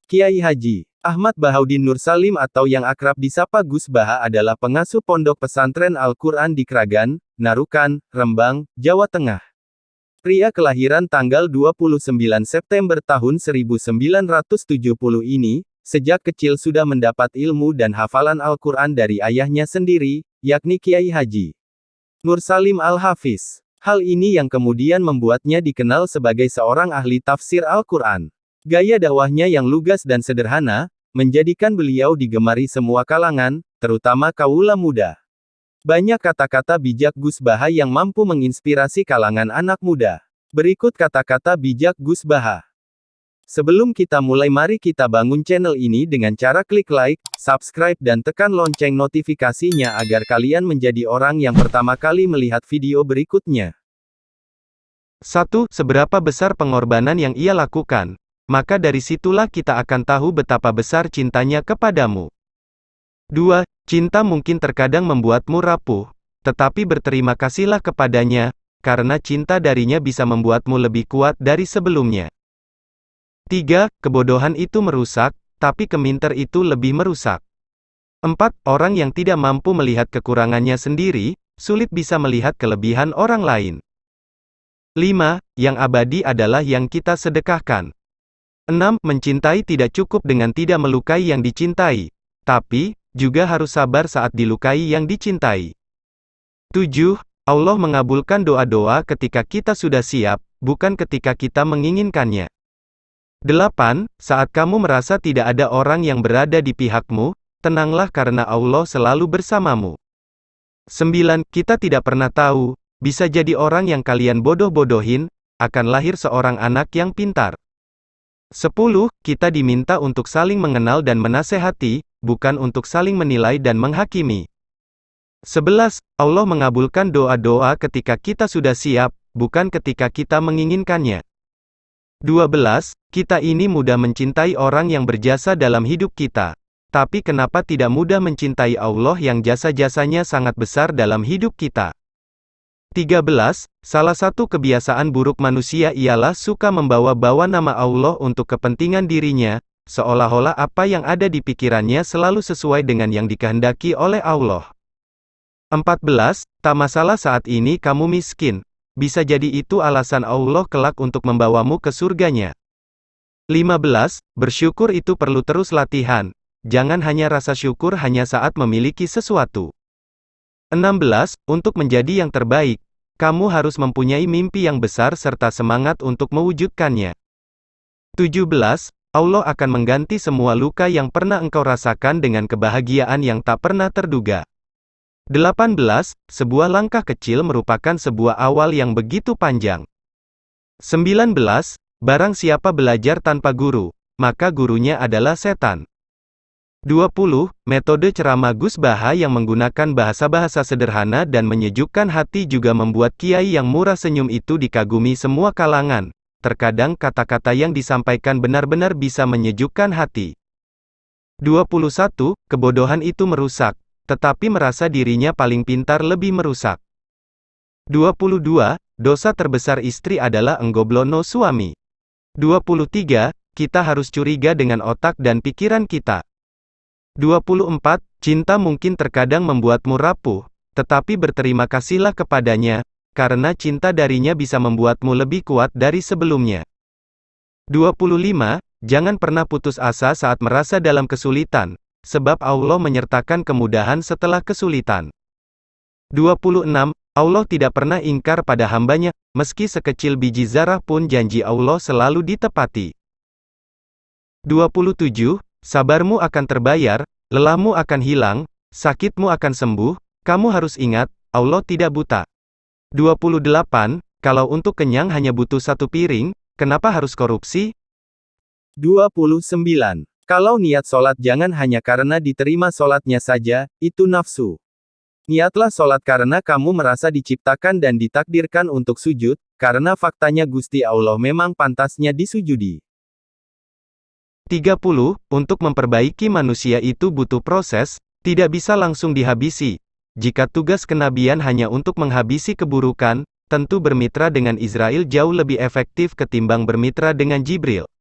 Kiai Haji Ahmad Bahaudin Nur Salim atau yang akrab disapa Gus Baha adalah pengasuh pondok pesantren Al-Quran di Kragan, Narukan, Rembang, Jawa Tengah. Pria kelahiran tanggal 29 September tahun 1970 ini, sejak kecil sudah mendapat ilmu dan hafalan Al-Quran dari ayahnya sendiri, yakni Kiai Haji Nur Salim Al-Hafiz. Hal ini yang kemudian membuatnya dikenal sebagai seorang ahli tafsir Al-Quran. Gaya dakwahnya yang lugas dan sederhana, menjadikan beliau digemari semua kalangan, terutama kaula muda. Banyak kata-kata bijak Gus Baha yang mampu menginspirasi kalangan anak muda. Berikut kata-kata bijak Gus Baha. Sebelum kita mulai, mari kita bangun channel ini dengan cara klik like, subscribe dan tekan lonceng notifikasinya agar kalian menjadi orang yang pertama kali melihat video berikutnya. 1. Seberapa besar pengorbanan yang ia lakukan? Maka dari situlah kita akan tahu betapa besar cintanya kepadamu. 2. Cinta mungkin terkadang membuatmu rapuh, tetapi berterima kasihlah kepadanya, karena cinta darinya bisa membuatmu lebih kuat dari sebelumnya. 3. Kebodohan itu merusak, tapi keminter itu lebih merusak. 4. Orang yang tidak mampu melihat kekurangannya sendiri, sulit bisa melihat kelebihan orang lain. 5. Yang abadi adalah yang kita sedekahkan. 6. Mencintai tidak cukup dengan tidak melukai yang dicintai, tapi juga harus sabar saat dilukai yang dicintai. 7. Allah mengabulkan doa-doa ketika kita sudah siap, bukan ketika kita menginginkannya. 8. Saat kamu merasa tidak ada orang yang berada di pihakmu, tenanglah karena Allah selalu bersamamu. 9. Kita tidak pernah tahu, bisa jadi orang yang kalian bodoh-bodohin, akan lahir seorang anak yang pintar. 10. Kita diminta untuk saling mengenal dan menasehati, bukan untuk saling menilai dan menghakimi. 11. Allah mengabulkan doa-doa ketika kita sudah siap, bukan ketika kita menginginkannya. 12. Kita ini mudah mencintai orang yang berjasa dalam hidup kita. Tapi kenapa tidak mudah mencintai Allah yang jasa-jasanya sangat besar dalam hidup kita? 13. Salah satu kebiasaan buruk manusia ialah suka membawa-bawa nama Allah untuk kepentingan dirinya, seolah-olah apa yang ada di pikirannya selalu sesuai dengan yang dikehendaki oleh Allah. 14. Tak masalah saat ini kamu miskin. Bisa jadi itu alasan Allah kelak untuk membawamu ke surganya. 15. Bersyukur itu perlu terus latihan. Jangan hanya rasa syukur hanya saat memiliki sesuatu. 16. Untuk menjadi yang terbaik, kamu harus mempunyai mimpi yang besar serta semangat untuk mewujudkannya. 17. Allah akan mengganti semua luka yang pernah engkau rasakan dengan kebahagiaan yang tak pernah terduga. 18. Sebuah langkah kecil merupakan sebuah awal yang begitu panjang. 19. Barang siapa belajar tanpa guru, maka gurunya adalah setan. 20. Metode ceramah Gus Baha yang menggunakan bahasa-bahasa sederhana dan menyejukkan hati juga membuat kiai yang murah senyum itu dikagumi semua kalangan. Terkadang kata-kata yang disampaikan benar-benar bisa menyejukkan hati. 21. Kebodohan itu merusak, tetapi merasa dirinya paling pintar lebih merusak. 22. Dosa terbesar istri adalah enggoblono suami. 23. Kita harus curiga dengan otak dan pikiran kita. 24. Cinta mungkin terkadang membuatmu rapuh, tetapi berterima kasihlah kepadanya, karena cinta darinya bisa membuatmu lebih kuat dari sebelumnya. 25. Jangan pernah putus asa saat merasa dalam kesulitan, sebab Allah menyertakan kemudahan setelah kesulitan. 26. Allah tidak pernah ingkar pada hambanya, meski sekecil biji zarah pun janji Allah selalu ditepati. 27. Sabarmu akan terbayar, lelahmu akan hilang, sakitmu akan sembuh, kamu harus ingat, Allah tidak buta. 28. Kalau untuk kenyang hanya butuh satu piring, kenapa harus korupsi? 29. Kalau niat sholat jangan hanya karena diterima sholatnya saja, itu nafsu. Niatlah sholat karena kamu merasa diciptakan dan ditakdirkan untuk sujud, karena faktanya Gusti Allah memang pantasnya disujudi. 30. Untuk memperbaiki manusia itu butuh proses, tidak bisa langsung dihabisi. Jika tugas kenabian hanya untuk menghabisi keburukan, tentu bermitra dengan Israel jauh lebih efektif ketimbang bermitra dengan Jibril.